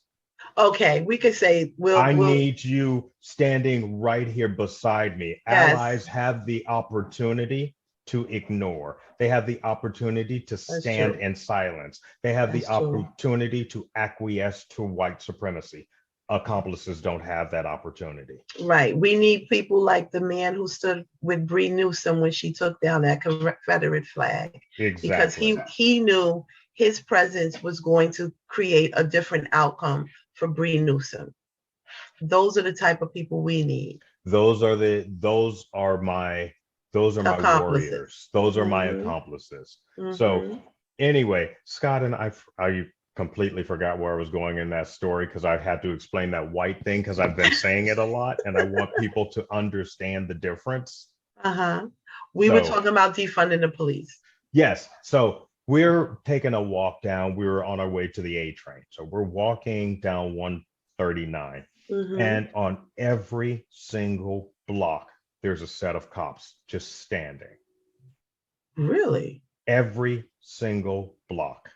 B: okay. We could say
C: I
B: we'll
C: need you standing right here beside me.
B: yes,
C: Allies have the opportunity to ignore. They have the opportunity to
B: that's
C: stand
B: true.
C: in silence. They have the
B: That's true.
C: opportunity to acquiesce to white supremacy. Accomplices don't have that opportunity.
B: Right. We need people like the man who stood with Bree Newsom when she took down that Confederate flag, because
C: Exactly.
B: he knew his presence was going to create a different outcome for Bree Newsom. Those are the type of people we need.
C: Those are my
B: Accomplices.
C: warriors. Those are my
B: Mm-hmm.
C: accomplices. So
B: Mm-hmm.
C: anyway, Scott and I completely forgot where I was going in that story, because I had to explain that white thing, because I've been saying it a lot and I want people to understand the difference.
B: Uh-huh. We were
C: So
B: talking about defunding the police.
C: yes, so we're taking a walk down. We were on our way to the A train. So we're walking down 139,
B: Mm-hmm.
C: and on every single block, there's a set of cops just standing.
B: Really?
C: Every single block.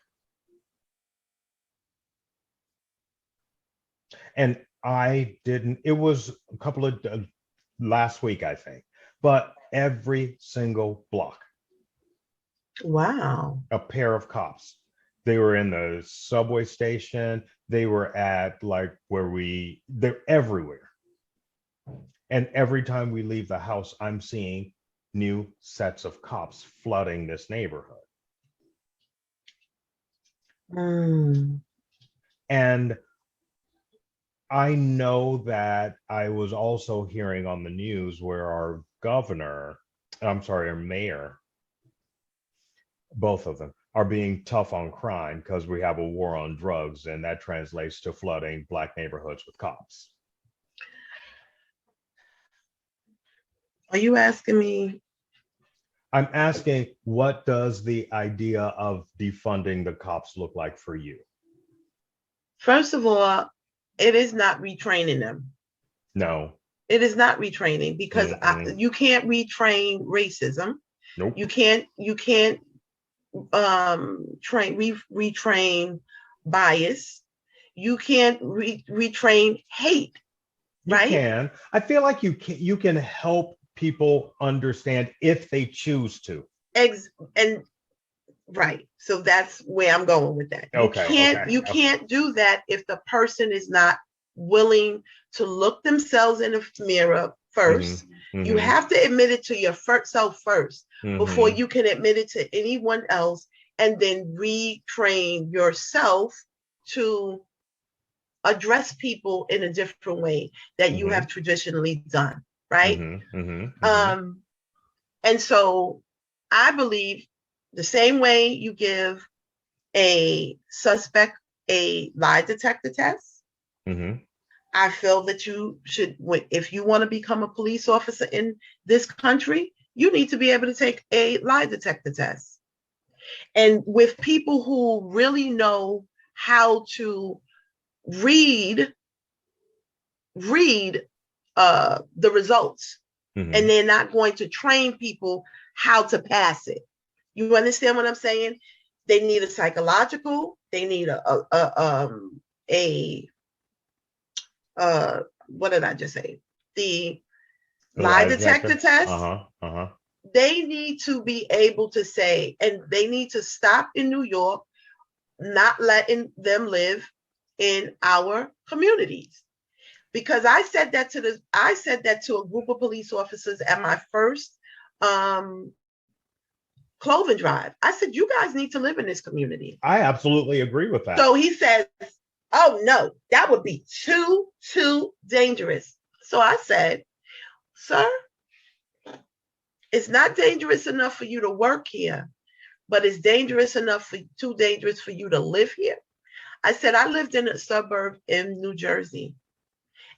C: And I didn't, it was a couple of last week, I think, but every single block,
B: Wow.
C: a pair of cops. They were in the subway station. They were at like they're everywhere. And every time we leave the house, I'm seeing new sets of cops flooding this neighborhood.
B: Mm.
C: And I know that I was also hearing on the news where our our mayor, both of them, are being tough on crime because we have a war on drugs, and that translates to flooding Black neighborhoods with cops.
B: Are you asking me?
C: I'm asking, what does the idea of defunding the cops look like for you?
B: First of all, it is not retraining them.
C: No.
B: It is not retraining because
C: Mm-mm.
B: you can't retrain racism.
C: Nope.
B: You can't retrain bias. You can't retrain hate,
C: You
B: right?
C: can. I feel like you can help people understand if they choose to.
B: And right. So that's where I'm going with that.
C: Okay.
B: You can't do that if the person is not willing to look themselves in the mirror first.
C: Mm-hmm.
B: You have to admit it to your self first before
C: Mm-hmm.
B: you can admit it to anyone else, and then retrain yourself to address people in a different way that you have traditionally done, right? And so I believe the same way you give a suspect a lie detector test, I feel that you should, if you want to become a police officer in this country, you need to be able to take a lie detector test. And with people who really know how to read the results, and they're not going to train people how to pass it. You understand what I'm saying? They need a psychological, they need what did I just say? The lie detector test. They need to be able to say, and they need to stop in New York, not letting them live in our communities. Because I said that to a group of police officers at my first clothing drive. I said, you guys need to live in this community.
C: I absolutely agree with that.
B: So he says, oh no, that would be too dangerous. So I said, sir, it's not dangerous enough for you to work here, but it's too dangerous for you to live here. I said, I lived in a suburb in New Jersey,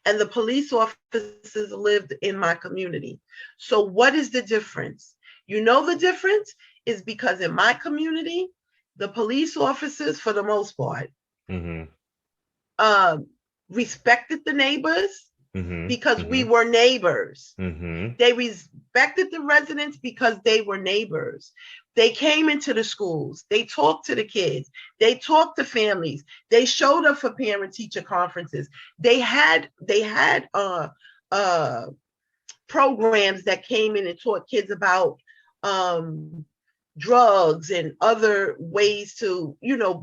B: and the police officers lived in my community. So what is the difference? You know, the difference is because in my community, the police officers, for the most part, respected the neighbors because we were neighbors. They respected the residents because they were neighbors. They came into the schools. They talked to the kids. They talked to families. They showed up for parent-teacher conferences. They had programs that came in and taught kids about drugs and other ways to,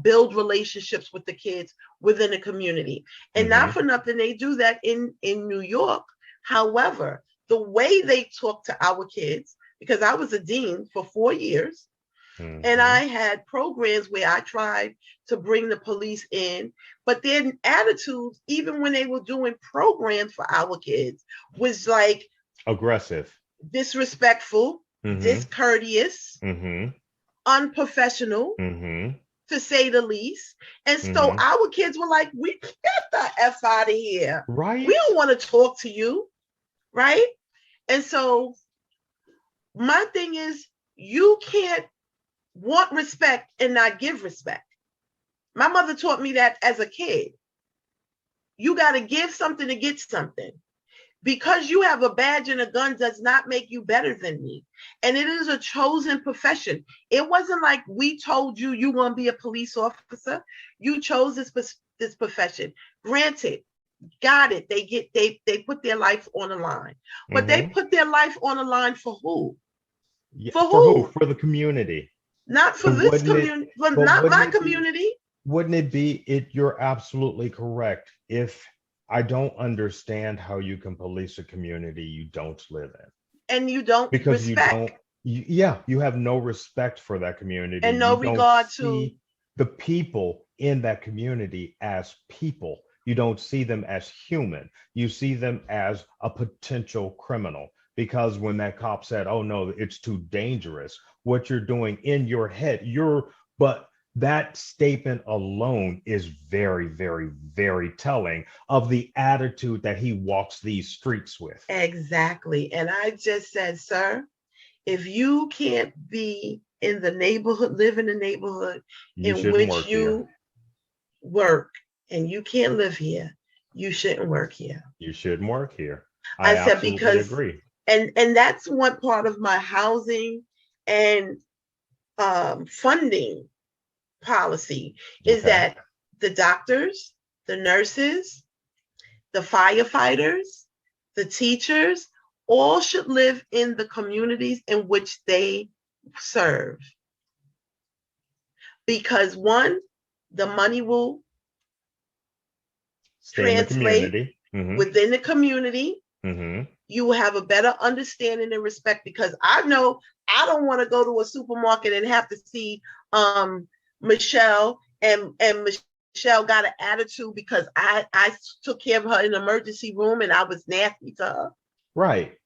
B: build relationships with the kids within the community. And not for nothing, they do that in New York. However, the way they talk to our kids, because I was a dean for 4 years, and I had programs where I tried to bring the police in, but their attitudes, even when they were doing programs for our kids, was like
C: aggressive,
B: disrespectful, discourteous, unprofessional, to say the least. And so our kids were like, we get the F out of here.
C: Right.
B: We don't want to talk to you. Right. And so my thing is, you can't want respect and not give respect. My mother taught me that as a kid. You got to give something to get something. Because you have a badge and a gun does not make you better than me. And it is a chosen profession. It wasn't like we told you you want to be a police officer. You chose this profession. Granted, got it. They put their life on the line. But they put their life on the line for who?
C: Yeah,
B: for who?
C: For the community.
B: Not for this community, not my community.
C: Wouldn't it be it? You're absolutely correct. If I don't understand how you can police a community you don't live in.
B: And you don't
C: Because you
B: respect
C: don't, yeah, you have no respect for that community.
B: and no
C: You don't
B: regard to.
C: see the people in that community as people. You don't see them as human. You see them as a potential criminal. Because when that cop said, oh no, it's too dangerous, what you're doing in your head, but that statement alone is very, very, very telling of the attitude that he walks these streets with.
B: Exactly. And I just said, sir, if you can't be in the neighborhood, live in the neighborhood
C: You
B: in
C: shouldn't
B: which
C: work
B: you
C: here.
B: work, and you can't live here, you shouldn't work here.
C: You shouldn't work here. I
B: I said,
C: absolutely
B: because,
C: agree.
B: and that's one part of my housing and funding policy is
C: Okay.
B: that the doctors, the nurses, the firefighters, the teachers, all should live in the communities in which they serve. Because one, the money will
C: Stay in the
B: translate
C: community.
B: within the community. You will have a better understanding and respect, because I know I don't want to go to a supermarket and have to see Michelle, and Michelle got an attitude because I took care of her in the emergency room and I was nasty to her.
C: Right.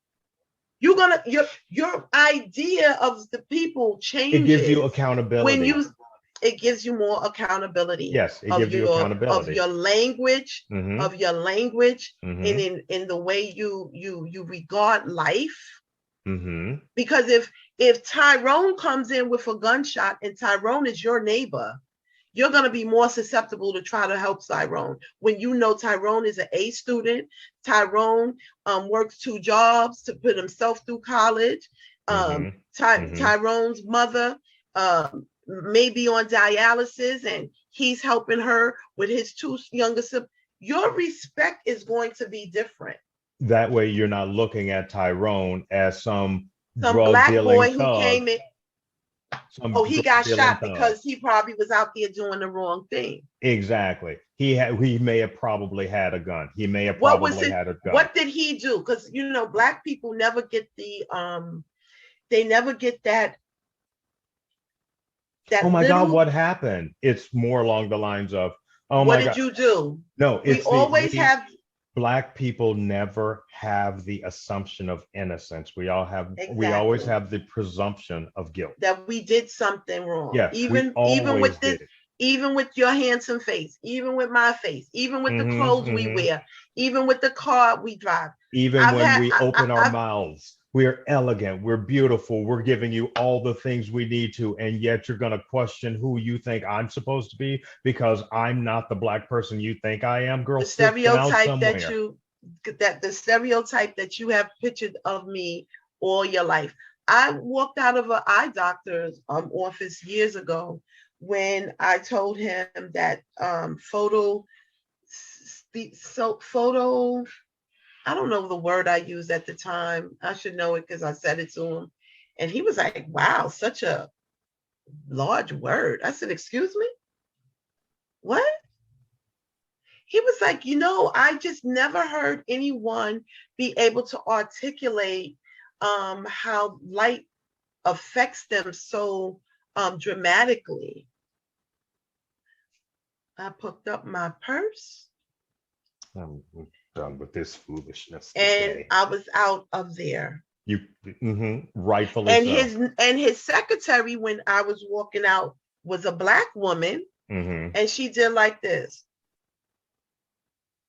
B: You're gonna your idea of the people changes.
C: It gives you accountability.
B: When it gives you more accountability.
C: Yes, it gives you accountability.
B: Of your language, of your language, and in the way you regard life. Because if Tyrone comes in with a gunshot and Tyrone is your neighbor, you're going to be more susceptible to try to help Tyrone. When you know Tyrone is an A student, Tyrone works 2 jobs to put himself through college. Tyrone's mother may be on dialysis and he's helping her with his 2 younger siblings. Your respect is going to be different.
C: That way you're not looking at Tyrone as some drug
B: black boy
C: thug.
B: who came in. He got shot because he probably was out there doing the wrong thing.
C: Exactly. He may have probably had a gun. He may have probably had a gun.
B: What did he do? Because black people never get the they never get that.
C: Oh my God, what happened? It's more along the lines of, oh my God.
B: What did you do?
C: No, it's
B: have.
C: Black people never have the assumption of innocence. We always have the presumption of guilt.
B: That we did something wrong.
C: Yeah,
B: even with this, even with your handsome face, even with my face, even with the clothes we wear, even with the car we drive.
C: Even when we open our mouths, we're elegant, we're beautiful, we're giving you all the things we need to, and yet you're going to question who you think I'm supposed to be because I'm not the black person you think I am, girl.
B: The stereotype the stereotype that you have pictured of me all your life. I walked out of an eye doctor's office years ago when I told him that photo. I don't know the word I used at the time. I should know it because I said it to him. And he was like, wow, such a large word. I said, excuse me? What? He was like, I just never heard anyone be able to articulate how light affects them so dramatically. I picked up my purse.
C: I'm done with this foolishness
B: today. And I was out of there.
C: You rightfully so.
B: And his secretary, when I was walking out, was a black woman, and she did like this.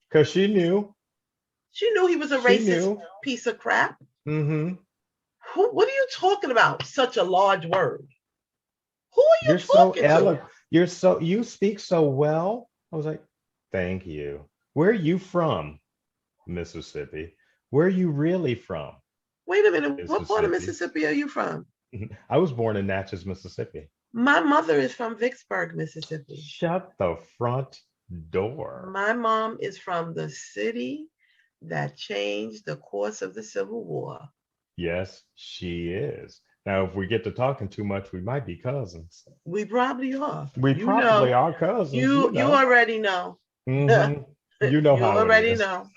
C: Because she knew
B: he was a racist piece of crap. What are you talking about? Such a large word. Who are you talking to?
C: You speak so well. I was like, thank you. Where are you from? Mississippi. Where are you really from?
B: Wait a minute. What part of Mississippi are you from?
C: I was born in Natchez, Mississippi.
B: My mother is from Vicksburg, Mississippi.
C: Shut the front door.
B: My mom is from the city that changed the course of the Civil War.
C: Yes, she is. Now, if we get to talking too much, we might be cousins.
B: We probably are.
C: We probably are cousins.
B: You already know.
C: You know
B: You
C: how it
B: already
C: is.
B: know.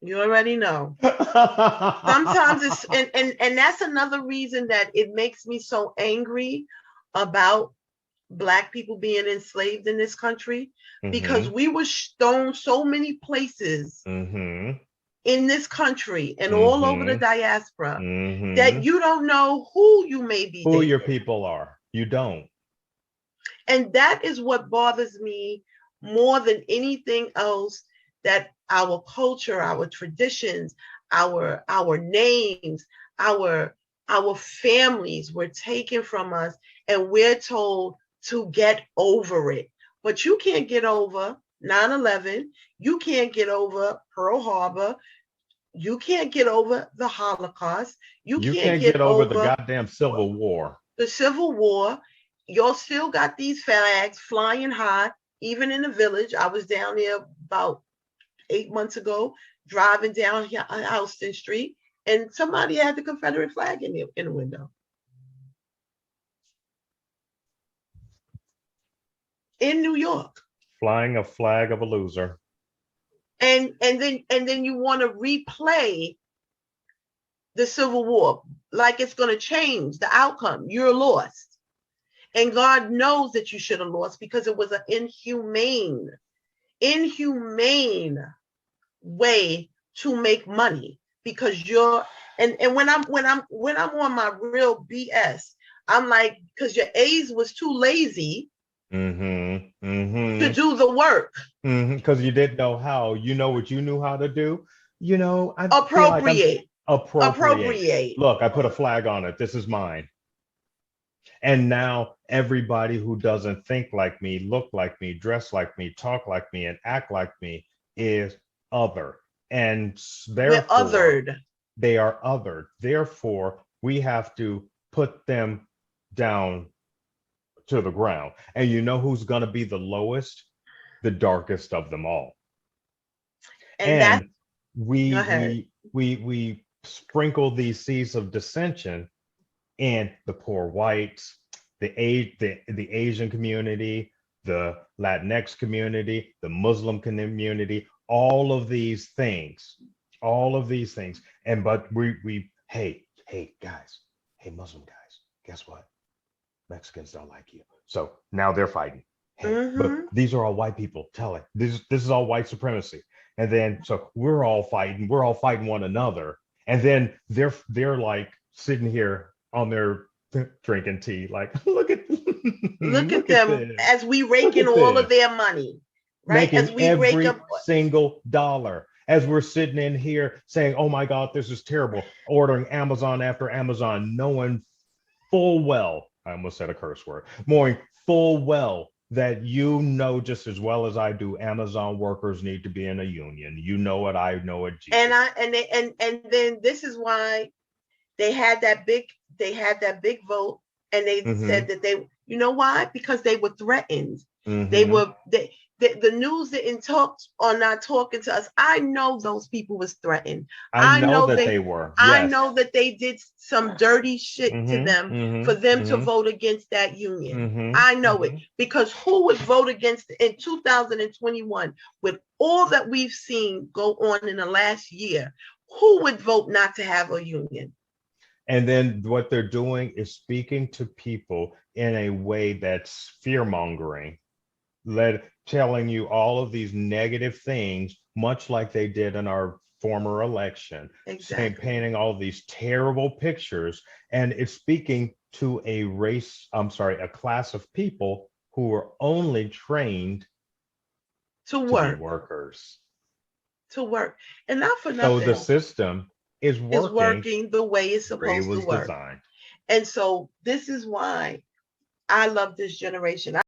B: You already know. Sometimes it's and that's another reason that it makes me so angry about Black people being enslaved in this country, because we were shown so many places
C: Mm-hmm.
B: in this country and all over the
C: Mm-hmm.
B: diaspora that
C: Mm-hmm.
B: you don't know who you may be
C: Who your
B: dating.
C: people are. You don't.
B: And that is what bothers me more than anything else, that our culture, our traditions, our names, our families were taken from us, and we're told to get over it. But you can't get over 9/11. You can't get over Pearl Harbor. You can't get over the Holocaust. You
C: You
B: can't
C: can't
B: get
C: get over the
B: over
C: goddamn Civil War.
B: the Civil War. Y'all still got these flags flying high, even in the village. I was down there about 8 months ago, driving down Houston Street, and somebody had the Confederate flag in the window in New York.
C: Flying a flag of a loser.
B: And then you want to replay the Civil War like it's going to change the outcome. You're lost. And God knows that you should have lost, because it was an inhumane way to make money. Because you're and when I'm on my real BS, I'm like, because your A's was too lazy to do the work.
C: Because you didn't know how. You know what you knew how to do? I feel like
B: Appropriate.
C: appropriate. Look, I put a flag on it. This is mine. And now everybody who doesn't think like me, look like me, dress like me, talk like me, and act like me is other. And
B: We're
C: therefore,
B: othered.
C: they are othered. Therefore, we have to put them down to the ground. And you know who's going to be the lowest? The darkest of them all.
B: And that's,
C: And
B: go ahead.
C: we sprinkle these seeds of dissension in the poor whites, the Asian community, the Latinx community, the Muslim community, all of these things. And but we hey guys, hey Muslim guys, guess what? Mexicans don't like you. So now they're fighting. Hey, but these are all white people telling this is all white supremacy. And then so we're all fighting one another. And then they're like sitting here on their drinking tea, like look at
B: them
C: this.
B: as we rake in all of their money, right?
C: Making
B: As we
C: every
B: rake up
C: single dollar. As we're sitting in here saying, oh my God, this is terrible, ordering Amazon after Amazon, knowing full well, I almost said a curse word, knowing full well that just as well as I do, Amazon workers need to be in a union. You know it, I know it. Jesus.
B: And then this is why they had that big vote, and they said that they, you know why? Because they were threatened. The news didn't talk or not talking to us. I know those people was threatened.
C: I know that they were. Yes.
B: I know that they did some dirty shit to them for them to vote against that union. I know it, because who would vote against in 2021 with all that we've seen go on in the last year? Who would vote not to have a union?
C: And then what they're doing is speaking to people in a way that's fear-mongering, telling you all of these negative things, much like they did in our former election, painting all these terrible pictures. And it's speaking to a class of people who are only trained
B: to
C: be workers.
B: To work. And not for nothing.
C: So the system is working
B: the way it's supposed to work.
C: Designed.
B: And so this is why I love this generation.